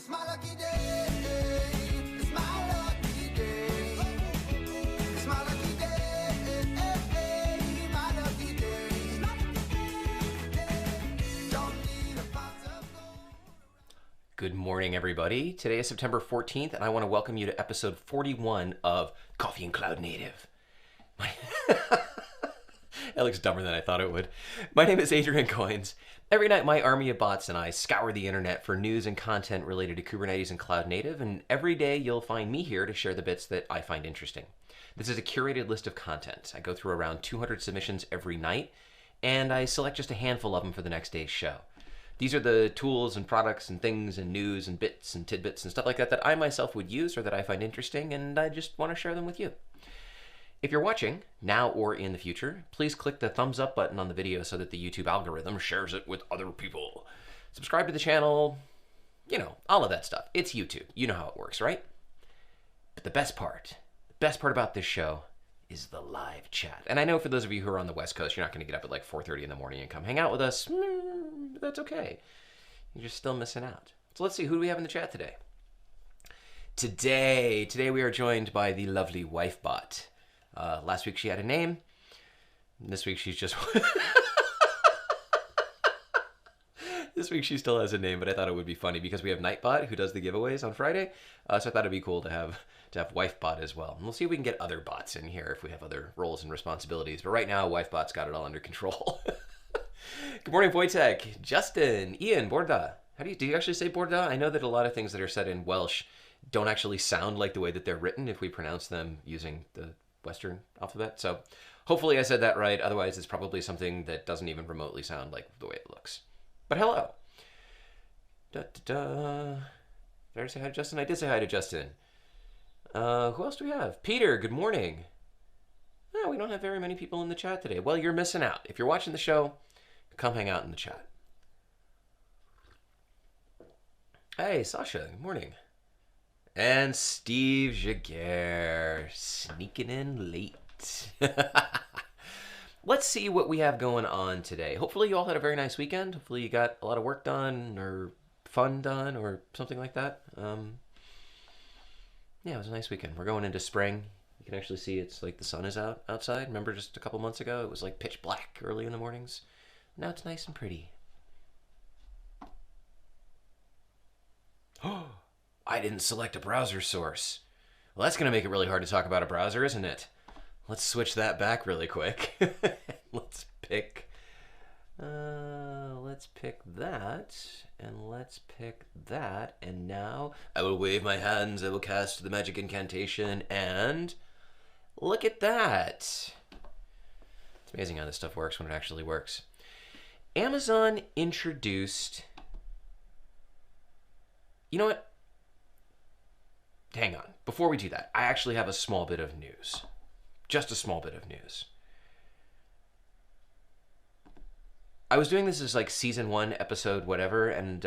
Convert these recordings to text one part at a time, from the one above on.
my lucky day. It's my lucky day. It's my lucky day. My lucky day. Don't need a pot of gold. Good morning, everybody. Today is September 14th, and I want to welcome you to episode 41 of Coffee and Cloud Native. That looks dumber than I thought it would. My name is Adrian Coynes. Every night, my army of bots and I scour the internet for news and content related to Kubernetes and Cloud Native, and every day you'll find me here to share the bits that I find interesting. This is a curated list of content. I go through around 200 submissions every night, and I select just a handful of them for the next day's show. These are the tools and products and things and news and bits and tidbits and stuff like that that I myself would use or that I find interesting, and I just want to share them with you. If you're watching, now or in the future, please click the thumbs up button on the video so that the YouTube algorithm shares it with other people. Subscribe to the channel, all of that stuff. It's YouTube. You know how it works, right? But the best part about this show is the live chat. And I know for those of you who are on the West Coast, you're not going to get up at like 4:30 in the morning and come hang out with us. That's okay. You're just still missing out. So let's see, who do we have in the chat today? Today we are joined by the lovely WifeBot. Last week she had a name. This week she's just... This week she still has a name, but I thought it would be funny because we have Nightbot who does the giveaways on Friday. So I thought it'd be cool to have WifeBot as well. And we'll see if we can get other bots in here if we have other roles and responsibilities. But right now, WifeBot's got it all under control. Good morning, Wojtek, Justin, Ian, Borda. Do you actually say Borda? I know that a lot of things that are said in Welsh don't actually sound like the way that they're written if we pronounce them using the Western alphabet. So hopefully I said that right. Otherwise, it's probably something that doesn't even remotely sound like the way it looks. But hello. Did I say hi to Justin? I did say hi to Justin. Who else do we have? Peter, good morning. No, we don't have very many people in the chat today. Well, you're missing out. If you're watching the show, come hang out in the chat. Hey, Sasha, good morning. And Steve Jaguar, sneaking in late. Let's see what we have going on today. Hopefully you all had a very nice weekend. Hopefully you got a lot of work done or fun done or something like that. Yeah, it was a nice weekend. We're going into spring. You can actually see it's like the sun is out outside. Remember just a couple months ago, it was like pitch black early in the mornings. Now it's nice and pretty. Oh, I didn't select a browser source. Well, that's going to make it really hard to talk about a browser, isn't it? Let's switch that back really quick. Let's pick that, and let's pick that, and now I will wave my hands, I will cast the magic incantation, and look at that. It's amazing how this stuff works when it actually works. Amazon introduced... You know what? Hang on. Before we do that, I actually have a small bit of news. Just a small bit of news. I was doing this as like season 1, episode whatever, and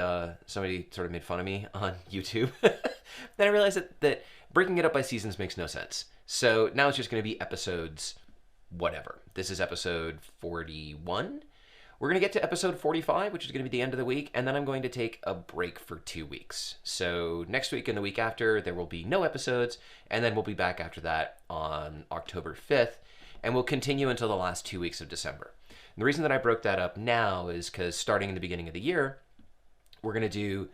somebody sort of made fun of me on YouTube. Then I realized that breaking it up by seasons makes no sense. So now it's just going to be episodes whatever. This is episode 41. We're going to get to episode 45, which is going to be the end of the week, and then I'm going to take a break for 2 weeks. So next week and the week after, there will be no episodes, and then we'll be back after that on October 5th, and we'll continue until the last 2 weeks of December. And the reason that I broke that up now is because starting in the beginning of the year, we're going to do,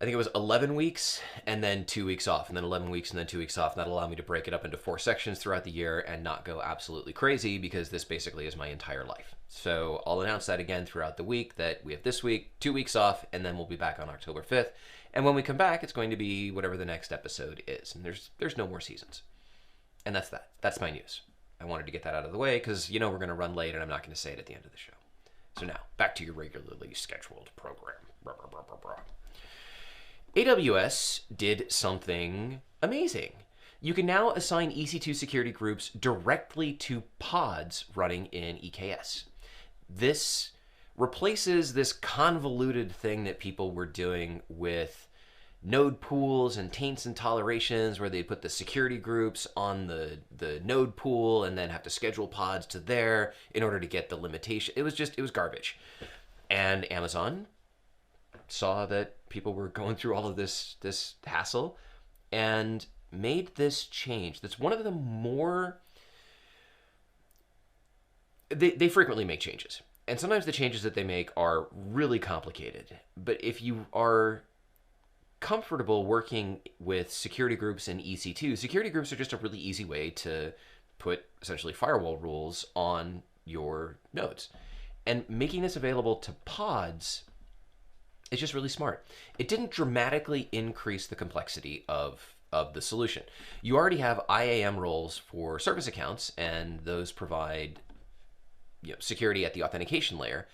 I think it was 11 weeks and then 2 weeks off, and then 11 weeks and then 2 weeks off. And that'll allow me to break it up into 4 sections throughout the year and not go absolutely crazy because this basically is my entire life. So I'll announce that again throughout the week that we have this week, 2 weeks off, and then we'll be back on October 5th. And when we come back, it's going to be whatever the next episode is. And there's no more seasons. And that's that. That's my news. I wanted to get that out of the way because, we're going to run late and I'm not going to say it at the end of the show. So now, back to your regularly scheduled program. AWS did something amazing. You can now assign EC2 security groups directly to pods running in EKS. This replaces this convoluted thing that people were doing with node pools and taints and tolerations where they put the security groups on the node pool and then have to schedule pods to there in order to get the limitation. It was garbage. And Amazon saw that people were going through all of this hassle and made this change. That's one of the more... They frequently make changes. And sometimes the changes that they make are really complicated. But if you are comfortable working with security groups in EC2, security groups are just a really easy way to put essentially firewall rules on your nodes. And making this available to pods is just really smart. It didn't dramatically increase the complexity of the solution. You already have IAM roles for service accounts, and those provide security at the authentication layer.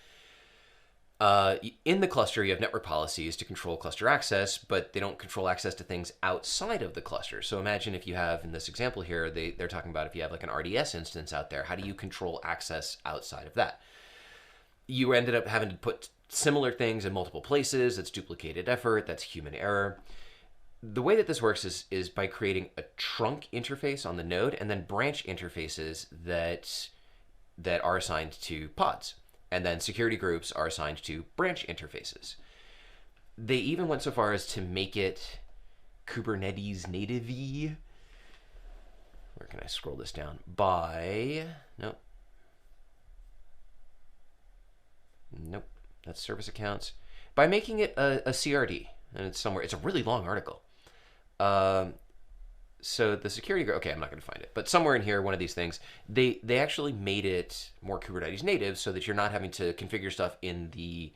In the cluster, you have network policies to control cluster access, but they don't control access to things outside of the cluster. So imagine if you have, in this example here, they're talking about if you have like an RDS instance out there, how do you control access outside of that? You ended up having to put similar things in multiple places. That's duplicated effort. That's human error. The way that this works is by creating a trunk interface on the node and then branch interfaces that are assigned to pods. And then security groups are assigned to branch interfaces. They even went so far as to make it Kubernetes native-y. Where can I scroll this down? Nope, that's service accounts. By making it a CRD, and it's somewhere, it's a really long article. So the security group, okay, I'm not going to find it, but somewhere in here, one of these things, they actually made it more Kubernetes native so that you're not having to configure stuff in the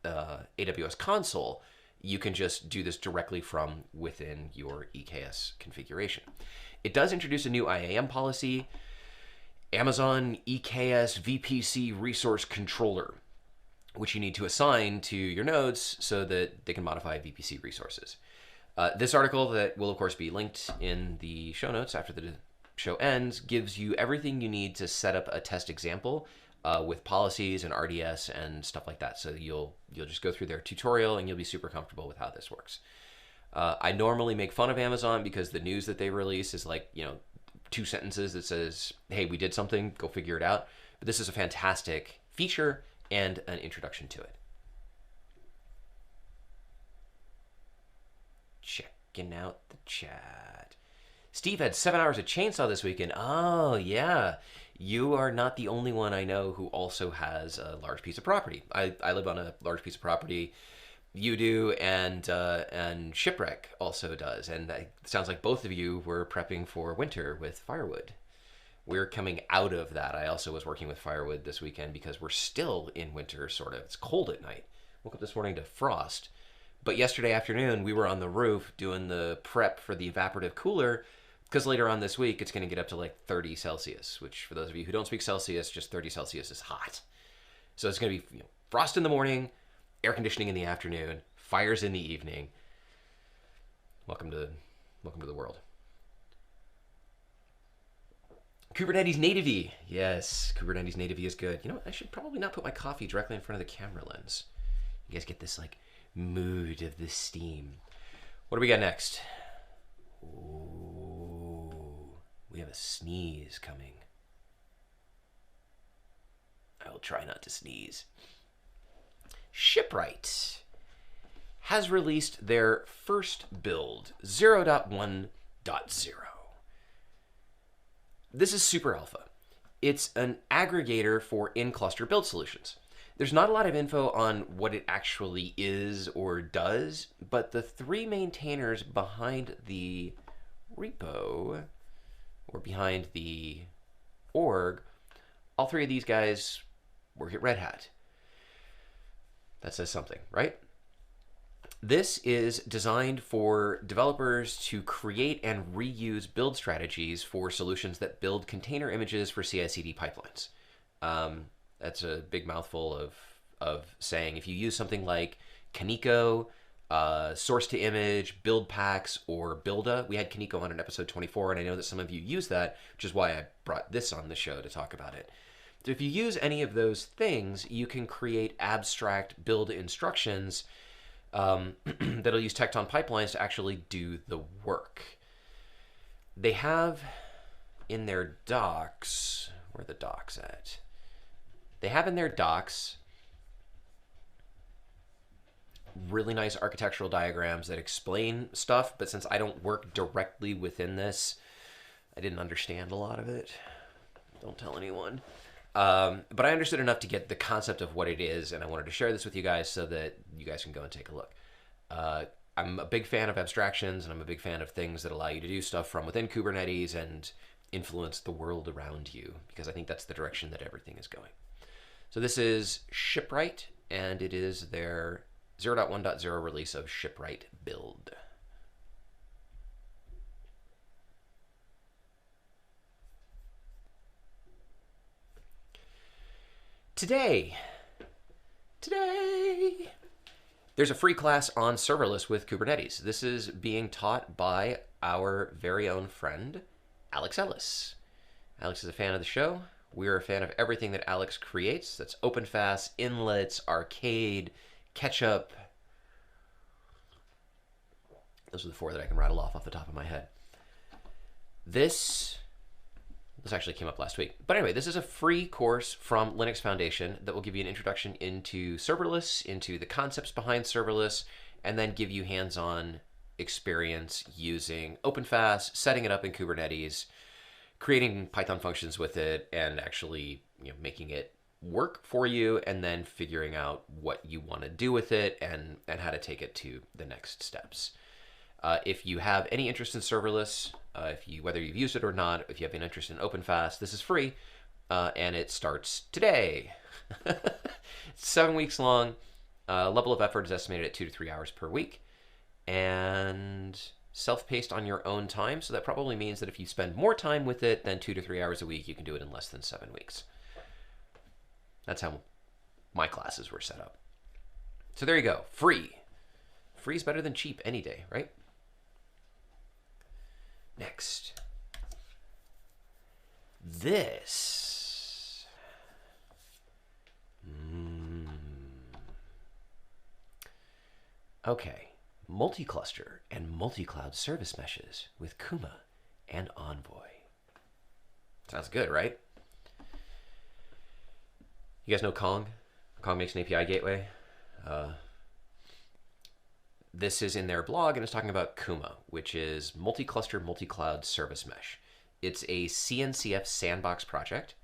AWS console. You can just do this directly from within your EKS configuration. It does introduce a new IAM policy, Amazon EKS VPC Resource Controller, which you need to assign to your nodes so that they can modify VPC resources. This article, that will of course be linked in the show notes after the show ends, gives you everything you need to set up a test example with policies and RDS and stuff like that. So you'll just go through their tutorial and you'll be super comfortable with how this works. I normally make fun of Amazon because the news that they release is like, 2 sentences that says, hey, we did something, go figure it out. But this is a fantastic feature and an introduction to it. Checking out the chat. Steve had 7 hours of chainsaw this weekend. Oh, yeah. You are not the only one I know who also has a large piece of property. I live on a large piece of property. You do, and Shipwreck also does. And it sounds like both of you were prepping for winter with firewood. We're coming out of that. I also was working with firewood this weekend because we're still in winter, sort of. It's cold at night. Woke up this morning to frost. But yesterday afternoon, we were on the roof doing the prep for the evaporative cooler because later on this week, it's going to get up to like 30 Celsius, which for those of you who don't speak Celsius, just 30 Celsius is hot. So it's going to be frost in the morning, air conditioning in the afternoon, fires in the evening. Welcome to the world. Kubernetes native-y. Yes, Kubernetes native-y is good. I should probably not put my coffee directly in front of the camera lens. You guys get this like mood of the steam. What do we got next? Ooh, we have a sneeze coming. I will try not to sneeze. Shipwright has released their first build, 0.1.0. This is super alpha. It's an aggregator for in-cluster build solutions. There's not a lot of info on what it actually is or does, but the 3 maintainers behind the repo, or behind the org, all 3 of these guys work at Red Hat. That says something, right? This is designed for developers to create and reuse build strategies for solutions that build container images for CI/CD pipelines. That's a big mouthful of saying if you use something like Kaneko, source to image, build packs, or Builda. We had Kaneko on in episode 24, and I know that some of you use that, which is why I brought this on the show to talk about it. So if you use any of those things, you can create abstract build instructions that'll use Tecton pipelines to actually do the work. They have in their docs, where are the docs at? They have in their docs really nice architectural diagrams that explain stuff, but since I don't work directly within this, I didn't understand a lot of it. Don't tell anyone. But I understood enough to get the concept of what it is, and I wanted to share this with you guys so that you guys can go and take a look. I'm a big fan of abstractions, and I'm a big fan of things that allow you to do stuff from within Kubernetes and influence the world around you, because I think that's the direction that everything is going. So this is Shipwright, and it is their 0.1.0 release of Shipwright Build. Today, there's a free class on serverless with Kubernetes. This is being taught by our very own friend, Alex Ellis. Alex is a fan of the show. We're a fan of everything that Alex creates. That's OpenFaaS, Inlets, Arcade, Ketchup. Those are the 4 that I can rattle off the top of my head. This actually came up last week. But anyway, this is a free course from Linux Foundation that will give you an introduction into serverless, into the concepts behind serverless, and then give you hands-on experience using OpenFaaS, setting it up in Kubernetes, creating Python functions with it, and actually making it work for you, and then figuring out what you want to do with it and how to take it to the next steps. If you have any interest in serverless, whether you've used it or not, if you have an interest in OpenFaaS, this is free, and it starts today. It's 7 weeks long. Level of effort is estimated at 2 to 3 hours per week, and self-paced on your own time. So that probably means that if you spend more time with it than 2 to 3 hours a week, you can do it in less than 7 weeks. That's how my classes were set up. So there you go. Free. Free is better than cheap any day, right? Next. This. Okay. Multi-cluster and multi-cloud service meshes with Kuma and Envoy. Sounds good, right? You guys know Kong? Kong makes an API gateway. This is in their blog, and it's talking about Kuma, which is multi-cluster, multi-cloud service mesh. It's a CNCF sandbox project.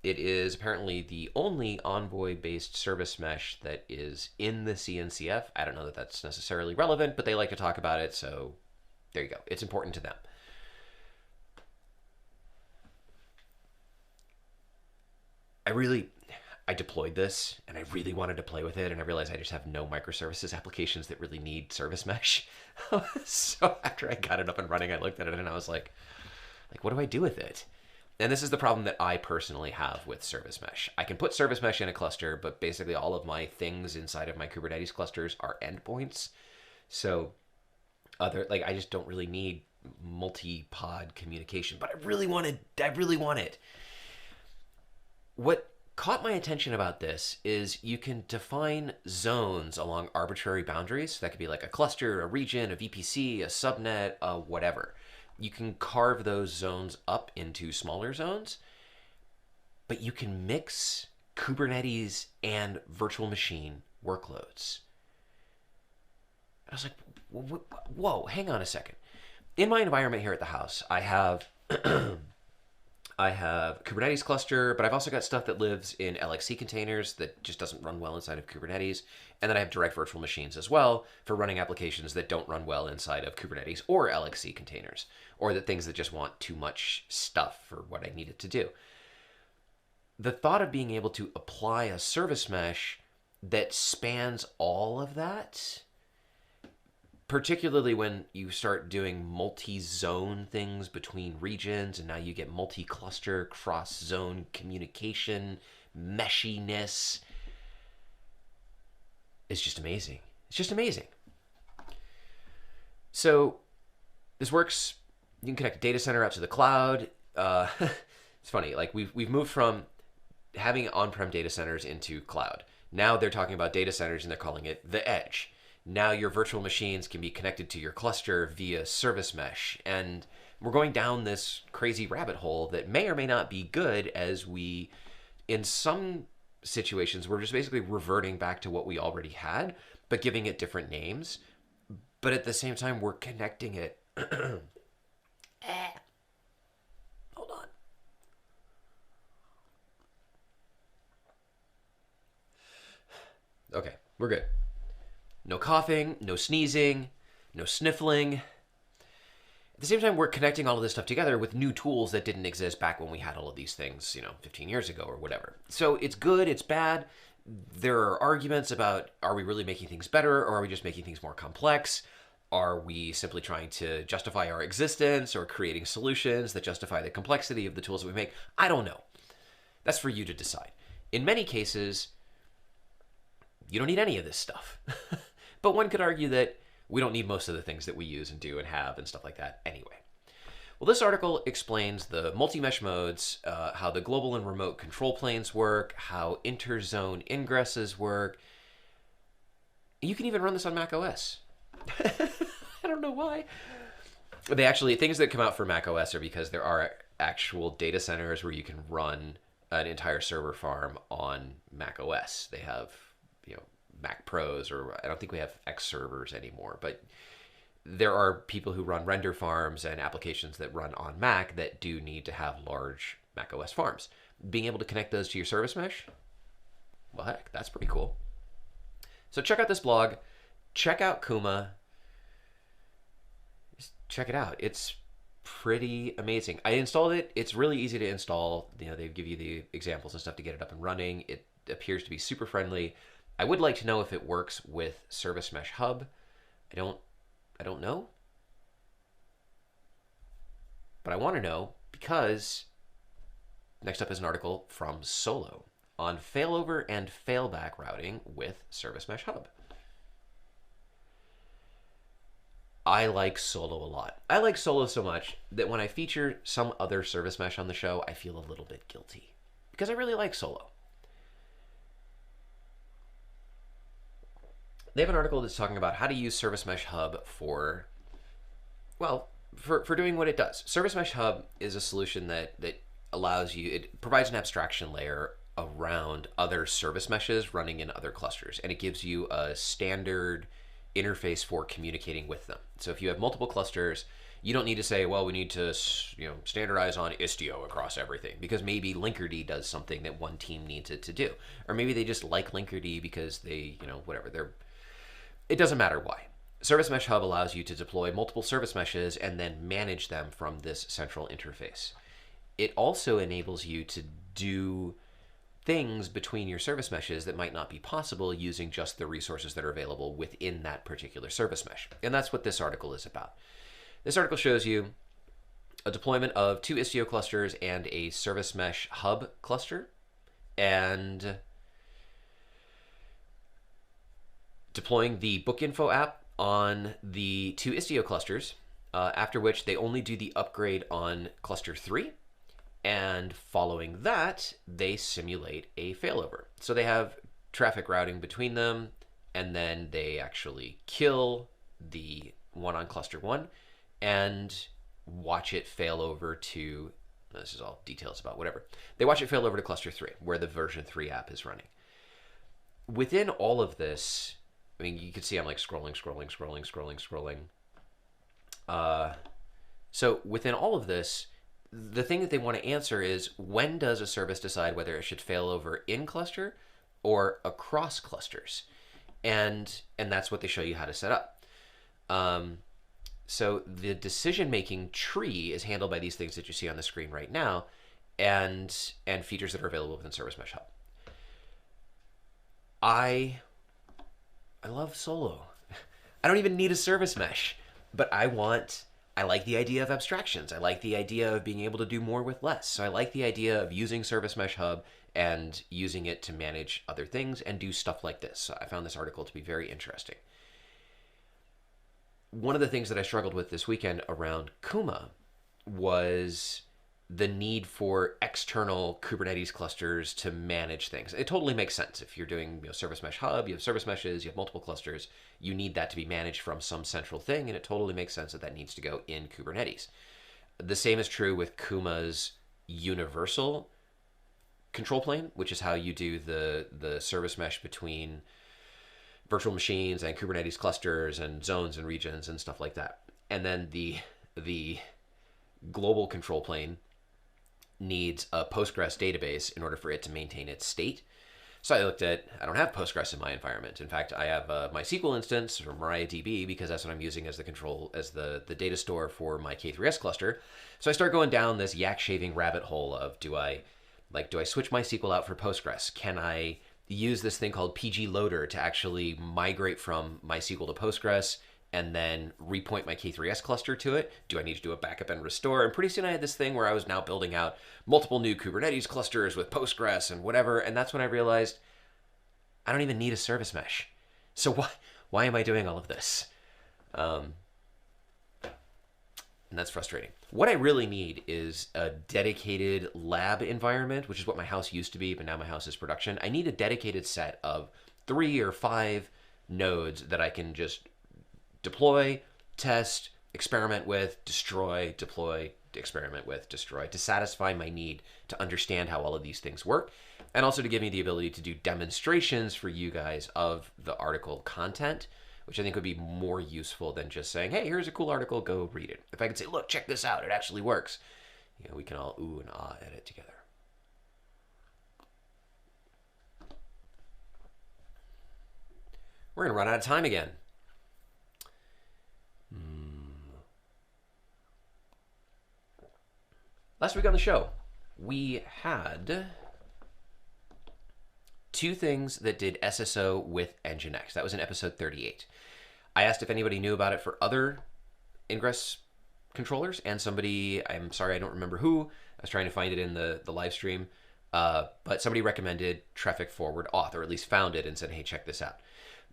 It is apparently the only Envoy-based service mesh that is in the CNCF. I don't know that that's necessarily relevant, but they like to talk about it, so there you go. It's important to them. I deployed this, and I really wanted to play with it, and I realized I just have no microservices applications that really need service mesh. So after I got it up and running, I looked at it, and I was like, what do I do with it? And this is the problem that I personally have with service mesh. I can put service mesh in a cluster, but basically all of my things inside of my Kubernetes clusters are endpoints. So I just don't really need multi-pod communication, but I really want it. What caught my attention about this is you can define zones along arbitrary boundaries. That could be like a cluster, a region, a VPC, a subnet, whatever. You can carve those zones up into smaller zones, but you can mix Kubernetes and virtual machine workloads. I was like, whoa, hang on a second. In my environment here at the house, I have Kubernetes cluster, but I've also got stuff that lives in LXC containers that just doesn't run well inside of Kubernetes. And then I have direct virtual machines as well for running applications that don't run well inside of Kubernetes or LXC containers, or the things that just want too much stuff for what I need it to do. The thought of being able to apply a service mesh that spans all of that, particularly when you start doing multi-zone things between regions, and now you get multi-cluster, cross-zone communication, meshiness. It's just amazing. It's just amazing. So this works. You can connect a data center out to the cloud. It's funny. Like we've moved from having on-prem data centers into cloud. Now they're talking about data centers and they're calling it the edge. Now your virtual machines can be connected to your cluster via service mesh. And we're going down this crazy rabbit hole that may or may not be good, as in some situations, we're just basically reverting back to what we already had. but giving it different names. But at the same time, we're connecting it. Hold on. Okay, we're good. No coughing, no sneezing, no sniffling. At the same time, we're connecting all of this stuff together with new tools that didn't exist back when we had all of these things, 15 years ago or whatever. So it's good, it's bad. There are arguments about, are we really making things better, or are we just making things more complex? Are we simply trying to justify our existence or creating solutions that justify the complexity of the tools that we make? I don't know. That's for you to decide. In many cases, you don't need any of this stuff. But one could argue that we don't need most of the things that we use and do and have and stuff like that anyway. Well, this article explains the multi-mesh modes, how the global and remote control planes work, how interzone ingresses work. You can even run this on Mac OS. I don't know why. Things that come out for Mac OS are because there are actual data centers where you can run an entire server farm on Mac OS. They have, Mac Pros, or I don't think we have X servers anymore, but there are people who run render farms and applications that run on Mac that do need to have large Mac OS farms. Being able to connect those to your service mesh, well, heck, that's pretty cool. So check out this blog. Check out Kuma. Just check it out. It's pretty amazing. I installed it. It's really easy to install. They give you the examples and stuff to get it up and running. It appears to be super friendly. I would like to know if it works with Service Mesh Hub. I don't know. But I want to know because next up is an article from Solo on failover and failback routing with Service Mesh Hub. I like Solo a lot. I like Solo so much that when I feature some other service mesh on the show, I feel a little bit guilty because I really like Solo. They have an article that's talking about how to use Service Mesh Hub for doing what it does. Service Mesh Hub is a solution that allows you, it provides an abstraction layer around other service meshes running in other clusters, and it gives you a standard interface for communicating with them. So if you have multiple clusters, you don't need to say, well, we need to standardize on Istio across everything, because maybe Linkerd does something that one team needs it to do, or maybe they just like Linkerd because they it doesn't matter why. Service Mesh Hub allows you to deploy multiple service meshes and then manage them from this central interface. It also enables you to do things between your service meshes that might not be possible using just the resources that are available within that particular service mesh. And that's what this article is about. This article shows you a deployment of 2 Istio clusters and a Service Mesh Hub cluster, and deploying the book info app on the 2 Istio clusters, after which they only do the upgrade on cluster 3. And following that, they simulate a failover. So they have traffic routing between them, and then they actually kill the one on cluster 1 and watch it fail over to, this is all details about whatever. They watch it fail over to cluster 3, where the version 3 app is running. Within all of this, I mean, you can see I'm like scrolling. So within all of this, the thing that they want to answer is, when does a service decide whether it should fail over in cluster or across clusters? And that's what they show you how to set up. So the decision-making tree is handled by these things that you see on the screen right now, and features that are available within Service Mesh Hub. I love Solo. I don't even need a service mesh, but I like the idea of abstractions. I like the idea of being able to do more with less. So I like the idea of using Service Mesh Hub and using it to manage other things and do stuff like this. So I found this article to be very interesting. One of the things that I struggled with this weekend around Kuma was the need for external Kubernetes clusters to manage things. It totally makes sense. If you're doing Service Mesh Hub, you have service meshes, you have multiple clusters, you need that to be managed from some central thing, and it totally makes sense that that needs to go in Kubernetes. The same is true with Kuma's universal control plane, which is how you do the service mesh between virtual machines and Kubernetes clusters and zones and regions and stuff like that. And then the global control plane needs a Postgres database in order for it to maintain its state. So I looked at, I don't have Postgres in my environment. In fact, I have a MySQL instance or MariaDB because that's what I'm using as the control, as the data store for my K3S cluster. So I start going down this yak shaving rabbit hole of do I switch MySQL out for Postgres? Can I use this thing called PG Loader to actually migrate from MySQL to Postgres and then repoint my K3S cluster to it? Do I need to do a backup and restore? And pretty soon I had this thing where I was now building out multiple new Kubernetes clusters with Postgres and whatever. And that's when I realized I don't even need a service mesh. So why am I doing all of this? And that's frustrating. What I really need is a dedicated lab environment, which is what my house used to be, but now my house is production. I need a dedicated set of 3 or 5 nodes that I can just deploy, test, experiment with, destroy, deploy, experiment with, destroy, to satisfy my need to understand how all of these things work, and also to give me the ability to do demonstrations for you guys of the article content, which I think would be more useful than just saying, hey, here's a cool article, go read it. If I could say, look, check this out, it actually works, we can all ooh and ah at it together. We're going to run out of time again. Last week on the show, we had 2 things that did SSO with Nginx. That was in episode 38. I asked if anybody knew about it for other ingress controllers, and somebody, I'm sorry, I don't remember who, I was trying to find it in the live stream, but somebody recommended Traefik forward auth, or at least found it and said, hey, check this out.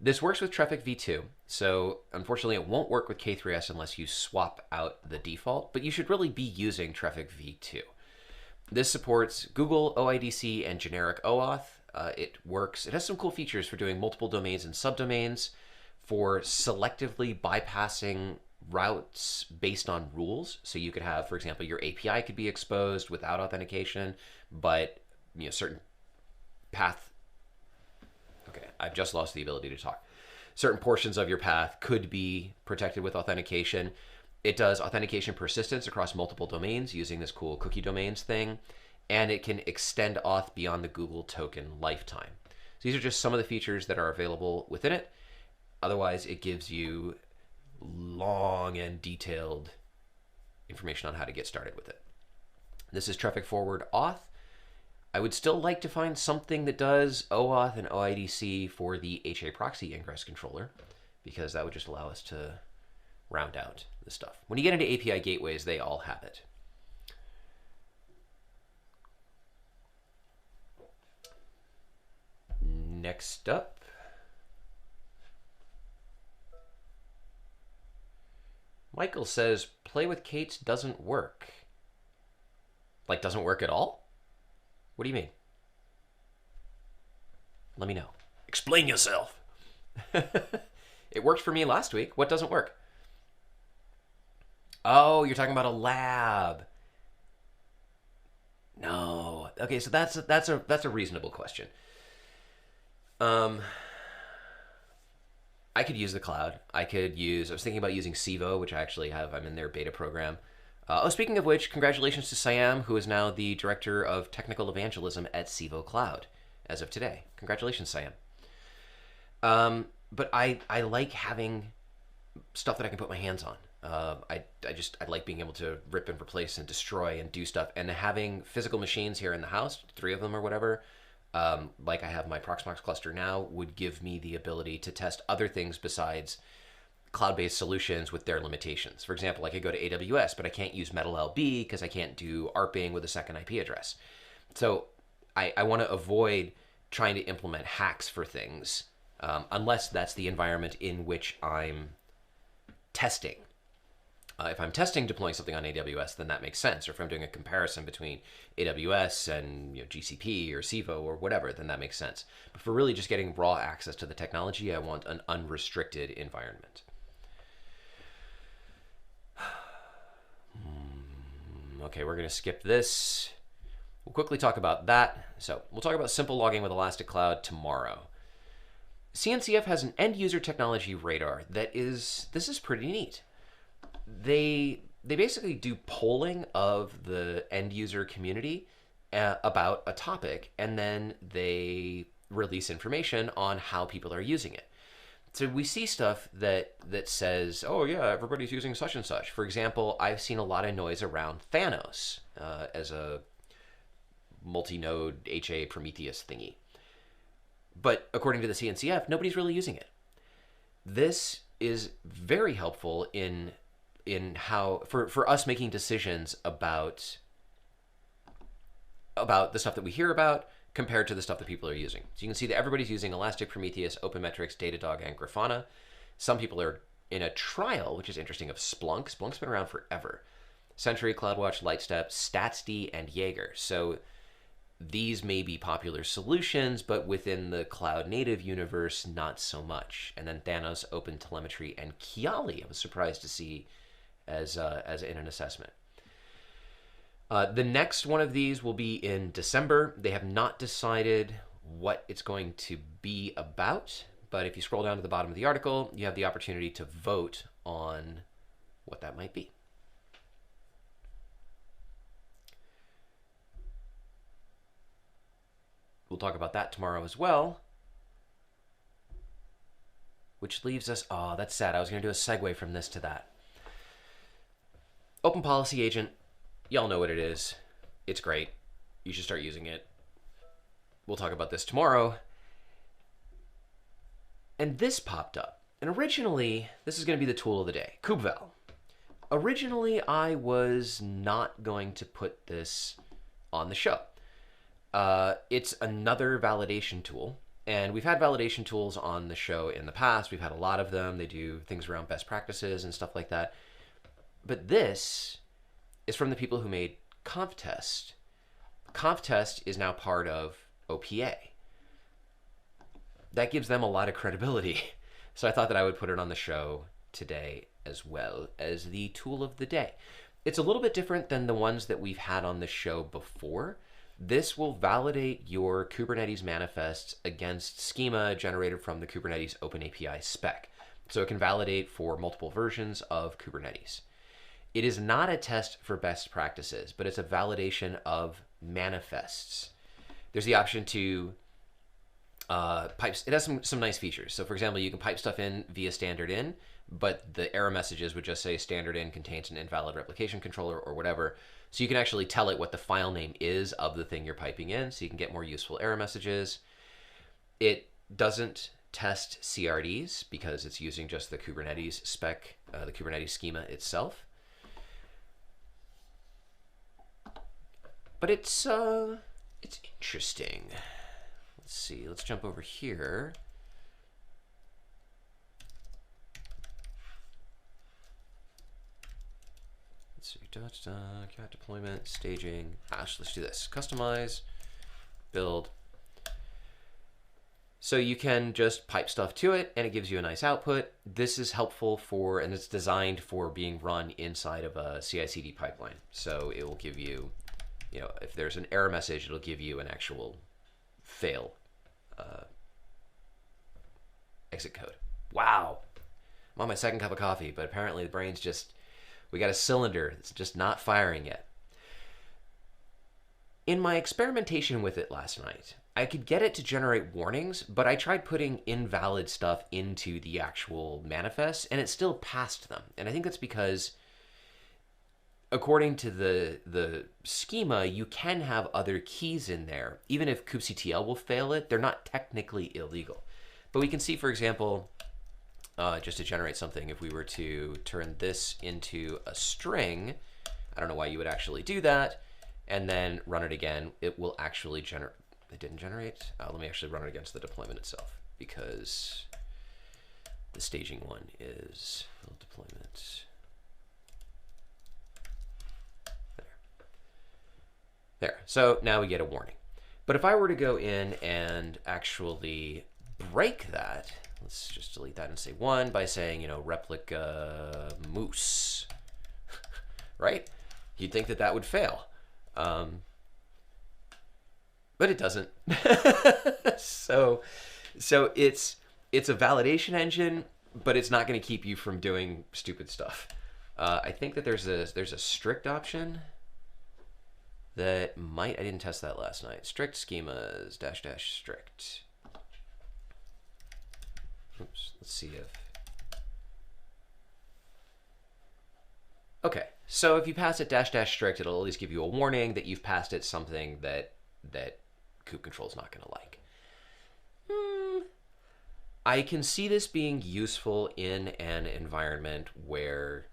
This works with Traefik v2, so unfortunately it won't work with K3S unless you swap out the default, but you should really be using Traefik v2. This supports Google, OIDC, and generic OAuth. It works. It has some cool features for doing multiple domains and subdomains, for selectively bypassing routes based on rules. So you could have, for example, your API could be exposed without authentication, but certain path. Okay, I've just lost the ability to talk. Certain portions of your path could be protected with authentication. It does authentication persistence across multiple domains using this cool cookie domains thing, and it can extend auth beyond the Google token lifetime. So these are just some of the features that are available within it. Otherwise, it gives you long and detailed information on how to get started with it. This is Traefik forward auth. I would still like to find something that does OAuth and OIDC for the HA proxy ingress controller, because that would just allow us to round out the stuff. When you get into API gateways, they all have it. Next up, Michael says, play with Kates doesn't work. Like, doesn't work at all? What do you mean? Let me know. Explain yourself. It worked for me last week. What doesn't work? Oh, you're talking about a lab. No. Okay, so that's a reasonable question. I could use the cloud. I was thinking about using Civo, which I actually have. I'm in their beta program. Speaking of which, congratulations to Siam, who is now the Director of Technical Evangelism at Civo Cloud as of today. Congratulations, Siam. But I like having stuff that I can put my hands on. I like being able to rip and replace and destroy and do stuff. And having physical machines here in the house, 3 of them or whatever, like I have my Proxmox cluster now, would give me the ability to test other things besides cloud-based solutions with their limitations. For example, I could go to AWS, but I can't use MetalLB because I can't do ARPing with a second IP address. So I want to avoid trying to implement hacks for things unless that's the environment in which I'm testing. If I'm testing deploying something on AWS, then that makes sense. Or if I'm doing a comparison between AWS and GCP or Civo or whatever, then that makes sense. But for really just getting raw access to the technology, I want an unrestricted environment. Okay, we're going to skip this. We'll quickly talk about that. So we'll talk about simple logging with Elastic Cloud tomorrow. CNCF has an end user technology radar this is pretty neat. They basically do polling of the end user community about a topic, and then they release information on how people are using it. So we see stuff that says, oh yeah, everybody's using such and such. For example, I've seen a lot of noise around Thanos as a multi-node HA Prometheus thingy. But according to the CNCF, nobody's really using it. This is very helpful in how for us making decisions about the stuff that we hear about compared to the stuff that people are using. So you can see that everybody's using Elastic, Prometheus, OpenMetrics, Datadog, and Grafana. Some people are in a trial, which is interesting, of Splunk. Splunk's been around forever. Sentry, CloudWatch, Lightstep, StatsD, and Jaeger. So these may be popular solutions, but within the cloud native universe, not so much. And then Thanos, OpenTelemetry, and Kiali, I was surprised to see as in an assessment. The next one of these will be in December. They have not decided what it's going to be about, but if you scroll down to the bottom of the article, you have the opportunity to vote on what that might be. We'll talk about that tomorrow as well. Which leaves us, oh, that's sad. I was going to do a segue from this to that. Open Policy Agent, y'all know what it is. It's great. You should start using it. We'll talk about this tomorrow. And this popped up. And originally, this is going to be the tool of the day, Kubeval. Originally, I was not going to put this on the show. It's another validation tool. And we've had validation tools on the show in the past. We've had a lot of them. They do things around best practices and stuff like that. But this is from the people who made ConfTest. ConfTest is now part of OPA. That gives them a lot of credibility. So I thought that I would put it on the show today as well as the tool of the day. It's a little bit different than the ones that we've had on the show before. This will validate your Kubernetes manifests against schema generated from the Kubernetes OpenAPI spec. So it can validate for multiple versions of Kubernetes. It is not a test for best practices, but it's a validation of manifests. There's the option to pipes. It has some nice features. So for example, you can pipe stuff in via standard in, but the error messages would just say standard in contains an invalid replication controller or whatever. So you can actually tell it what the file name is of the thing you're piping in, so you can get more useful error messages. It doesn't test CRDs because it's using just the Kubernetes spec, the Kubernetes schema itself. But it's interesting. Let's see. Let's jump over here. Let's see. Cat deployment, staging, hash. Let's do this. Customize, build. So you can just pipe stuff to it, and it gives you a nice output. This is helpful for, and it's designed for being run inside of a CI/CD pipeline. So it will give you, you know, if there's an error message, it'll give you an actual fail exit code. Wow. I'm on my second cup of coffee, but apparently the brain's just, we got a cylinder that's just not firing yet. In my experimentation with it last night, I could get it to generate warnings, but I tried putting invalid stuff into the actual manifest, and it still passed them. And I think that's because, according to the schema, you can have other keys in there. Even if kubectl will fail it, they're not technically illegal. But we can see, for example, just to generate something, if we were to turn this into a string, I don't know why you would actually do that, and then run it again, it will actually generate. It didn't generate? Let me actually run it against the deployment itself, because the staging one is build deployment. There. So now we get a warning. But if I were to go in and actually break that, let's just delete that and say 1 by saying, you know, replica moose, right? You'd think that that would fail. But it doesn't. So it's it's a validation engine, but it's not going to keep you from doing stupid stuff. I think that there's a strict option that might, I didn't test that last night. Strict schemas -- strict. Oops, let's see if. Okay, so if you pass it -- strict, it'll at least give you a warning that you've passed it something that kube control is not going to like. I can see this being useful in an environment where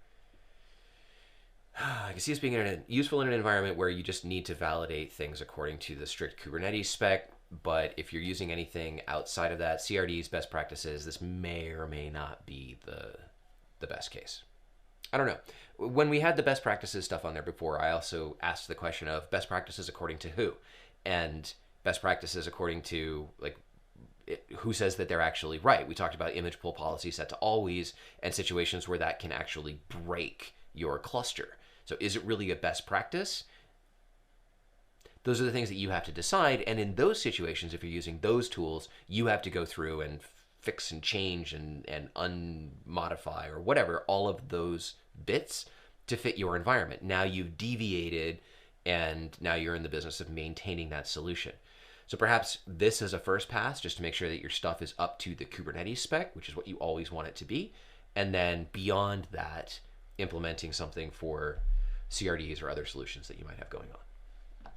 useful in an environment where you just need to validate things according to the strict Kubernetes spec. But if you're using anything outside of that, CRD's best practices, this may or may not be the best case. I don't know. When we had the best practices stuff on there before, I also asked the question of best practices according to who, and best practices according to like who says that they're actually right. We talked about image pull policy set to always and situations where that can actually break your cluster. So is it really a best practice? Those are the things that you have to decide. And in those situations, if you're using those tools, you have to go through and fix and change and unmodify or whatever, all of those bits to fit your environment. Now you've deviated and now you're in the business of maintaining that solution. So perhaps this is a first pass just to make sure that your stuff is up to the Kubernetes spec, which is what you always want it to be. And then beyond that, implementing something for CRDs or other solutions that you might have going on.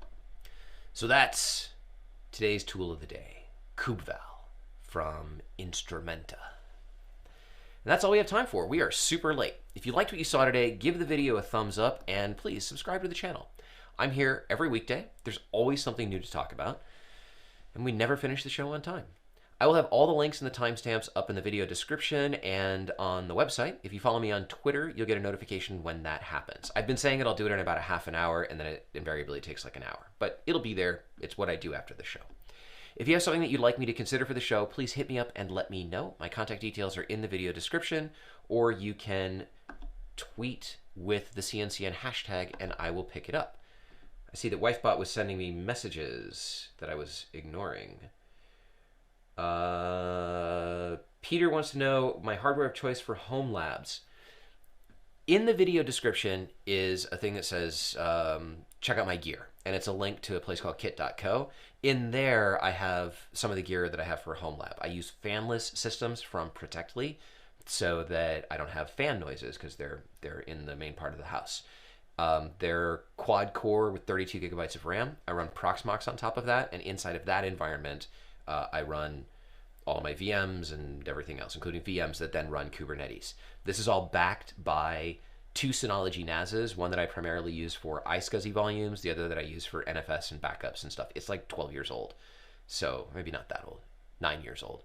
So that's today's tool of the day, Kubeval from Instrumenta. And that's all we have time for. We are super late. If you liked what you saw today, give the video a thumbs up and please subscribe to the channel. I'm here every weekday. There's always something new to talk about. And we never finish the show on time. I will have all the links and the timestamps up in the video description and on the website. If you follow me on Twitter, you'll get a notification when that happens. I've been saying I'll do it in about a half an hour, and then it invariably takes like an hour. But it'll be there. It's what I do after the show. If you have something that you'd like me to consider for the show, please hit me up and let me know. My contact details are in the video description, or you can tweet with the CNCN hashtag, and I will pick it up. I see that WifeBot was sending me messages that I was ignoring. Peter wants to know my hardware of choice for home labs. In the video description is a thing that says, check out my gear. And it's a link to a place called kit.co. In there, I have some of the gear that I have for a home lab. I use fanless systems from Protectly so that I don't have fan noises because they're in the main part of the house. They're quad core with 32 gigabytes of RAM. I run Proxmox on top of that, and inside of that environment, I run all my VMs and everything else, including VMs that then run Kubernetes. This is all backed by two Synology NASs, one that I primarily use for iSCSI volumes, the other that I use for NFS and backups and stuff. It's like 12 years old, so maybe not that old, 9 years old.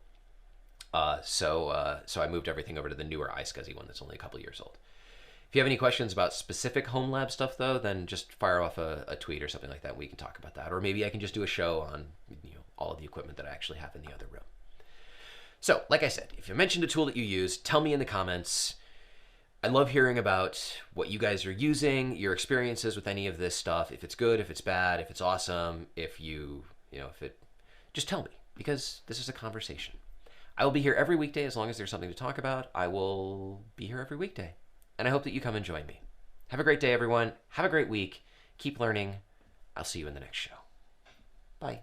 So I moved everything over to the newer iSCSI one that's only a couple years old. If you have any questions about specific home lab stuff, though, then just fire off a tweet or something like that. We can talk about that. Or maybe I can just do a show on all of the equipment that I actually have in the other room. So, like I said, if you mentioned a tool that you use, tell me in the comments. I love hearing about what you guys are using, your experiences with any of this stuff. If it's good, if it's bad, if it's awesome, if just tell me, because this is a conversation. I will be here every weekday as long as there's something to talk about. I will be here every weekday. And I hope that you come and join me. Have a great day, everyone. Have a great week. Keep learning. I'll see you in the next show. Bye.